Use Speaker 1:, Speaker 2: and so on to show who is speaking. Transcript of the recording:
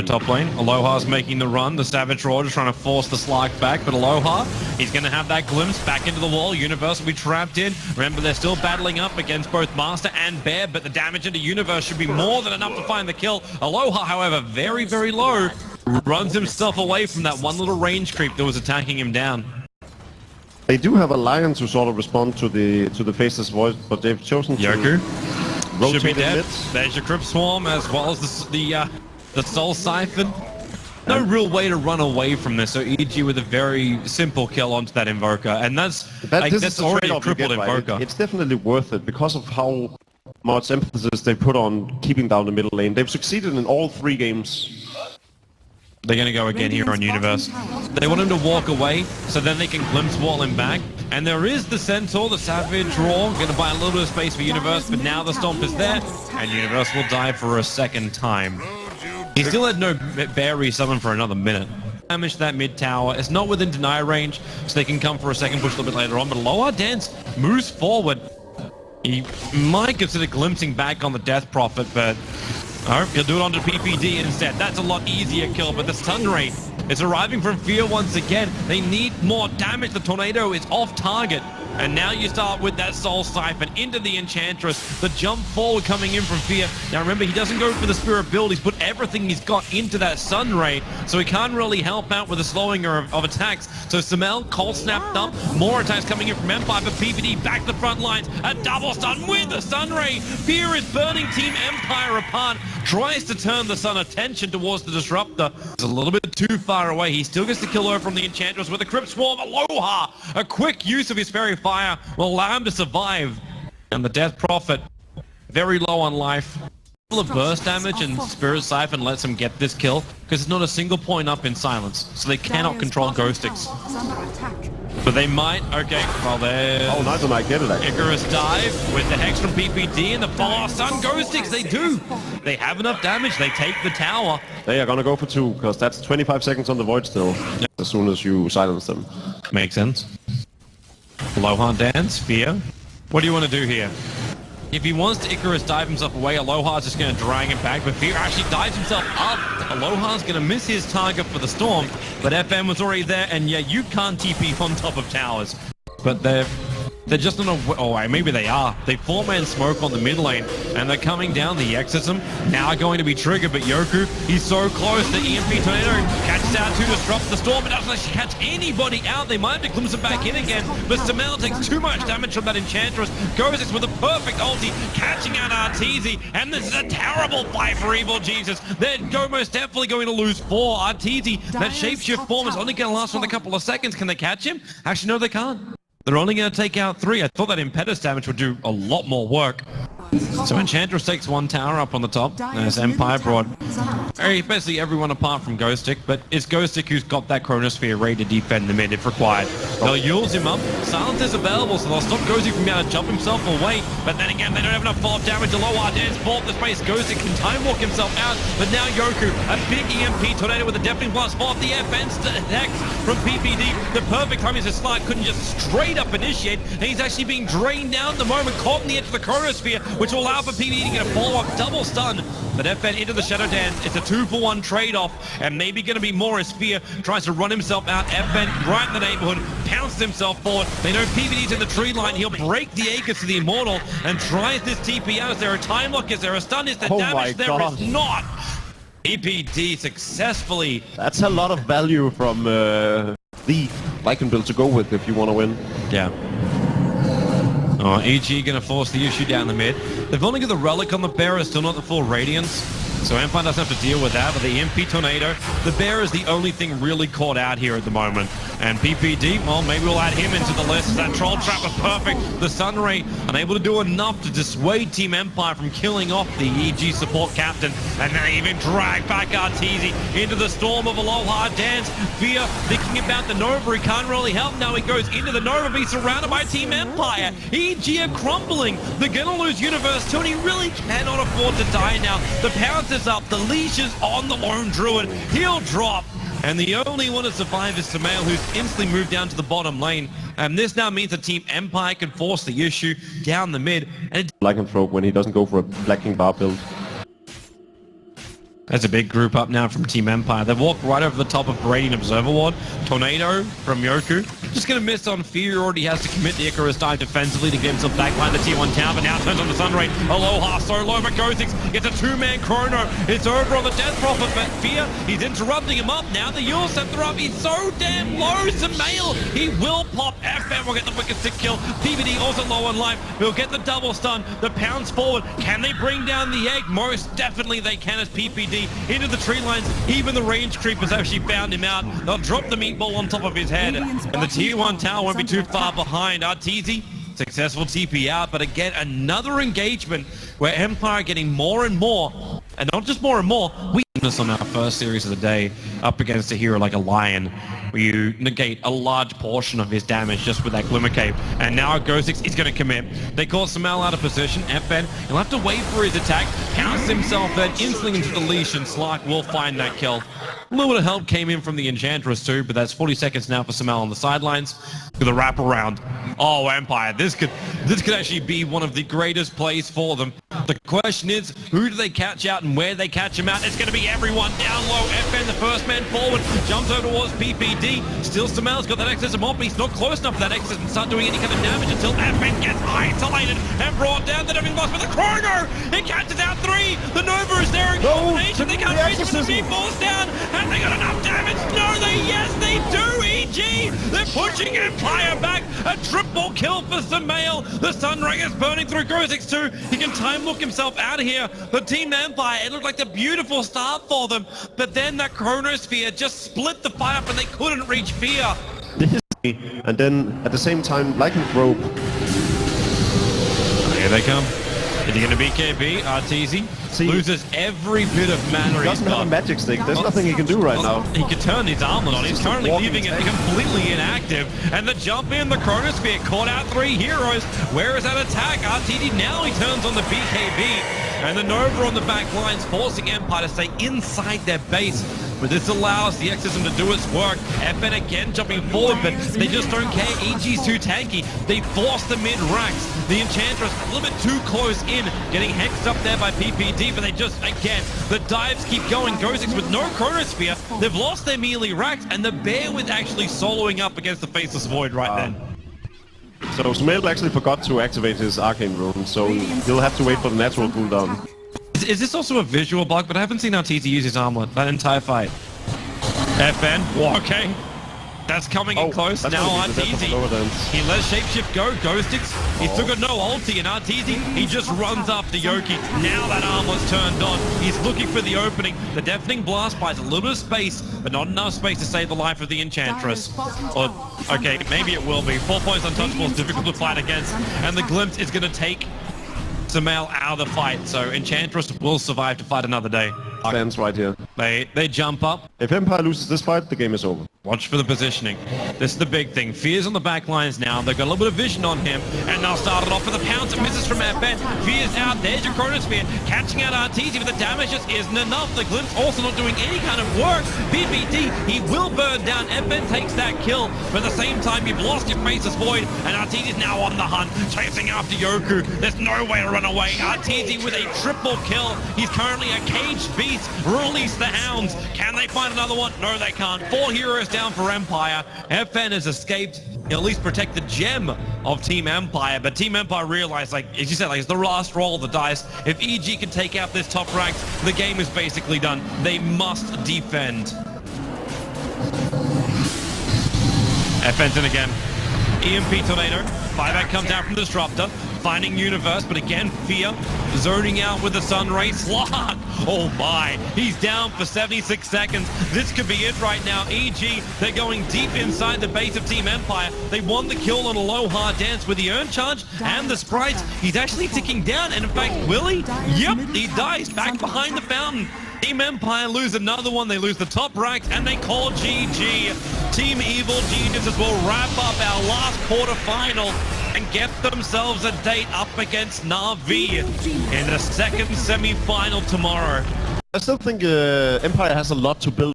Speaker 1: Top lane, Aloha's making the run, the Savage Roar just trying to force the Slark back, but Aloha, he's going to have that glimpse back into the wall. Universe will be trapped in. Remember, they're still battling up against both Master and Bear, but the damage into Universe should be more than enough to find the kill. Aloha, however, very, very low, runs himself away from that one little range creep that was attacking him down.
Speaker 2: They do have a Lion to sort of respond to the Faceless voice, but they've chosen to rotate
Speaker 1: should be dead.
Speaker 2: mid.
Speaker 1: There's your Crypt Swarm as well as the Soul Siphon. No real way to run away from this, so EG with a very simple kill onto that Invoker, and that's already a crippled Invoker.
Speaker 2: It's definitely worth it because of how much emphasis they put on keeping down the middle lane. They've succeeded in all 3 games.
Speaker 1: They're going to go again here on Universe. They want him to walk away, so then they can glimpse wall him back. And there is the Centaur, the Savage Roar, going to buy a little bit of space for Universe, but now the Stomp is there, and Universe will die for a second time. He still had no Bear resummon for another minute. Damage to that mid tower. It's not within deny range, so they can come for a second push a little bit later on, but Aloha Dance moves forward. He might consider glimpsing back on the Death Prophet, but he'll do it onto PPD instead. That's a lot easier kill, but the stun rate is arriving from Fear once again. They need more damage. The Tornado is off target. And now you start with that Soul Siphon into the Enchantress. The jump forward coming in from Fear. Now remember, he doesn't go for the Spirit build. He's put everything he's got into that Sun Ray, so he can't really help out with the slowing of attacks. So Samel, cold snapped up. More attacks coming in from Empire, but PPD back to the front lines. A double stun with the Sun Ray. Fear is burning Team Empire apart. Tries to turn the Sun attention towards the Disruptor. It's a little bit too far away. He still gets the kill over from the Enchantress with the Crypt Swarm. Aloha! A quick use of his Fairy Fire will allow him to survive. And the Death Prophet, very low on life. Full of burst damage, and Spirit Siphon lets him get this kill because it's not a single point up in silence. So they cannot control Ghost Sticks. But they might. Okay, well there.
Speaker 2: Oh, nice one, I get it.
Speaker 1: Icarus dive with the Hex from PPD and the follow Sun Ghost Sticks. They do. They have enough damage. They take the tower.
Speaker 2: They are gonna go for 2 because that's 25 seconds on the Void still. Yep. As soon as you silence them.
Speaker 1: Makes sense. Aloha Dance, Fear. What do you want to do here? If he wants to Icarus dive himself away, Aloha's just going to drag him back, but Fear actually dives himself up. Aloha's going to miss his target for the Storm, but FM was already there, and yeah, you can't TP on top of towers. But they're just on a... Oh, maybe they are. They 4-man smoke on the mid lane, and they're coming down. The Exorcism now going to be triggered, but Yoku, he's so close. The EMP Tornado catches out to disrupt the Storm, but doesn't actually catch anybody out. They might have to glimpse him back in again, but Samel takes too much damage from that Enchantress. Goes with a perfect ulti, catching out Arteezy, and this is a terrible fight for Evil Jesus. They're most definitely going to lose 4. Arteezy, that shapeshift form is only going to last for a couple of seconds. Can they catch him? Actually, no, they can't. They're only going to take out 3. I thought that Impetus damage would do a lot more work. So Enchantress takes 1 tower up on the top, as Empire brought basically everyone apart from Ghost Stick, but it's Ghost Stick who's got that Chronosphere ready to defend the mid if required. They'll use him up. Silence is available, so they'll stop Ghost Stick from being able to jump himself away, but then again, they don't have enough follow-up damage. Aloha Dance bought the space. Ghost Stick can time walk himself out, but now Yoku, a big EMP Tornado with a Deafening Blast off the FN attacks from PPD. The perfect time is his Slark couldn't just straight up initiate, and he's actually being drained down at the moment, caught in the edge of the Chronosphere, which will allow for PPD to get a follow-up double stun. But FN into the Shadow Dance. It's a 2-for-1 trade-off, and maybe going to be more as Spear tries to run himself out. FN right in the neighborhood, pounces himself forward. They know PPD's in the tree line. He'll break the Aegis to the Immortal and tries this TP out. Is there a time lock? Is there a stun? Is there damage? There is not. PPD successfully.
Speaker 2: That's a lot of value from the Lycan build to go with if you want to win.
Speaker 1: Yeah. Oh, EG gonna force the issue down the mid. They've only got the Relic on the Bear, still not the full Radiance. So Empire doesn't have to deal with that, but the EMP Tornado, the Bear is the only thing really caught out here at the moment. And PPD, well, maybe we'll add him into the list. That Troll Trap was perfect. The Sunray unable to do enough to dissuade Team Empire from killing off the EG support captain. And they even drag back Arteezy into the storm of Aloha Dance. Fear thinking about the Nova, he can't really help. Now he goes into the Nova, but he's surrounded by Team Empire. EG are crumbling. They're gonna lose Universe too, and he really cannot afford to die now. The pounce is up, the leash is on the Lone Druid. He'll drop. And the only one to survive is Samel, who's instantly moved down to the bottom lane. And this now means that Team Empire can force the issue down the mid. And
Speaker 2: Lycanthrope when he doesn't go for a Black King bar build.
Speaker 1: There's a big group up now from Team Empire. They've walked right over the top of Brady and Observer Ward. Tornado from Yoku. Just going to miss on Fear. Already has to commit the Icarus dive defensively to get himself back behind the Tier 1 tower, but now turns on the Sunray. Aloha so low, but Gozix gets a two-man chrono. It's over on the Death Prophet, but Fear, he's interrupting him up now. The Yule Scepter up. He's so damn low. Samael, he will pop. FN will get the wicked stick kill. PVD also low on life. He'll get the double stun. The pounds forward. Can they bring down the egg? Most definitely they can as PPD into the tree lines. Even the range creepers actually found him out. They'll drop the meatball on top of his head, and the Tier 1 tower won't be too far behind. Arteezy, successful TP out, but again, another engagement where Empire getting more and more, and not just more and more, we this on our first series of the day up against a hero like a Lion, where you negate a large portion of his damage just with that Glimmer Cape. And now Ghostix is going to commit. They call Samael out of position. FN, he'll have to wait for his attack, counts himself then instantly into the leash, and Slark will find that kill. A little bit of help came in from the Enchantress too, but that's 40 seconds now for Samael on the sidelines. With a wrap around. Oh, Empire, this could actually be one of the greatest plays for them. The question is, who do they catch out and where they catch him out? It's going to be everyone down low. FN, the first man forward, jumps over towards PPD. Still Samael's got that excess of mob, but he's not close enough for that excess and start doing any kind of damage until FN gets isolated and brought down. The diving boss with a chrono. It catches out 3. The Nova is there in combination. They can't reach him. The beam falls down. Have they got enough damage? No, yes, they do. EG, they're pushing Empire back. A triple kill for Samael. The Sunray is burning through Ghostix too. He can time look himself out of here. The Team Empire, it looked like a beautiful start for them, but then that Chronosphere just split the fire up and they couldn't reach Fear.
Speaker 2: And then at the same time, Lycanthrope.
Speaker 1: Here they come. Is he going to be KB? Arteezy loses every bit of mana.
Speaker 2: He doesn't have a magic stick. There's nothing he can do right now.
Speaker 1: He can turn his armor on. He's currently leaving it completely inactive. And the jump in, the Chronosphere caught out 3 heroes. Where is that attack? Arteezy now he turns on the BKB. And the Nova on the back lines forcing Empire to stay inside their base. But this allows the Exorcism to do its work. FN again jumping forward, but they just don't care. EG's too tanky. They force the mid-racks. The Enchantress a little bit too close in, getting hexed up there by PPD, but they just, again, the dives keep going. Ghostix with no Chronosphere. They've lost their melee racks, and the Bear with actually soloing up against the Faceless Void right then.
Speaker 2: So Samael actually forgot to activate his Arcane Rune, so he'll have to wait for the natural cooldown.
Speaker 1: Is this also a visual bug? But I haven't seen Arteezy use his armlet that entire fight. FN, okay. That's coming in close. Now Arteezy, he lets Shapeshift go. Ghostix, he's still got no ulti, and Arteezy, he just runs after Yoki. Now that armor's turned on. He's looking for the opening. The Deafening Blast buys a little bit of space, but not enough space to save the life of the Enchantress. Or, okay, maybe it will be. 4 points untouchable is difficult to fight against, and the Glimpse is going to take Samael out of the fight, so Enchantress will survive to fight another day.
Speaker 2: Stands right here.
Speaker 1: They jump up.
Speaker 2: If Empire loses this fight, the game is over.
Speaker 1: Watch for the positioning. This is the big thing. Fear's on the back lines now. They've got a little bit of vision on him. And they'll start it off with a pounce and misses from FN. Fear's out. There's your Chronosphere. Catching out Arteezy, but the damage just isn't enough. The Glimpse also not doing any kind of work. PPD, he will burn down. FN takes that kill. But at the same time, you've lost your Faceless Void. And Arteezy's now on the hunt, chasing after Yoku. There's no way to run away. Arteezy with a triple kill. He's currently a caged beast. Release the hounds. Can they find another one? No, they can't. 4 heroes down for Empire. FN has escaped. He'll at least protect the gem of Team Empire, but Team Empire realized, like, as you said, like, it's the last roll of the dice. If EG can take out this top ranks, the game is basically done. They must defend. FN's in again. EMP Tornado. Buyback comes out from the Disruptor. Finding Universe, but again, Fear zoning out with the Sunray. Slark! Oh my, he's down for 76 seconds. This could be it right now. EG, they're going deep inside the base of Team Empire. They won the kill on Aloha Dance with the Earn Charge and the Sprites. He's actually ticking down, and in fact, will he? Yep, he dies back behind the fountain. Team Empire lose another one. They lose the top ranks, and they call GG. Team Evil Geniuses will wrap up our last quarterfinal and get themselves a date up against Na'Vi in the second semi-final tomorrow.
Speaker 2: I still think Empire has a lot to build